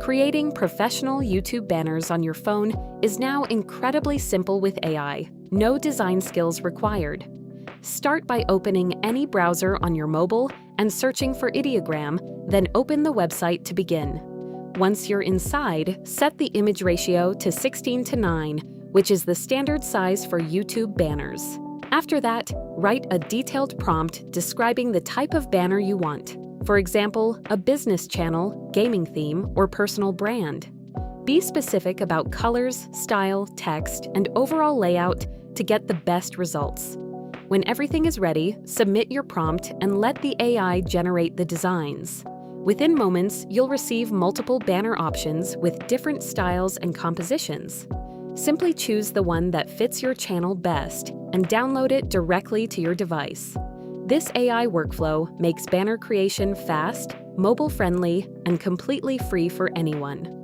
Creating professional YouTube banners on your phone is now incredibly simple with AI. No design skills required. Start by opening any browser on your mobile and searching for ideogram, then open the website to begin. Once you're inside, set the image ratio to 16:9, which is the standard size for YouTube banners. After that, write a detailed prompt describing the type of banner you want. For example, a business channel, gaming theme, or personal brand. Be specific about colors, style, text, and overall layout to get the best results. When everything is ready, submit your prompt and let the AI generate the designs. Within moments, you'll receive multiple banner options with different styles and compositions. Simply choose the one that fits your channel best and download it directly to your device. This AI workflow makes banner creation fast, mobile-friendly, and completely free for anyone.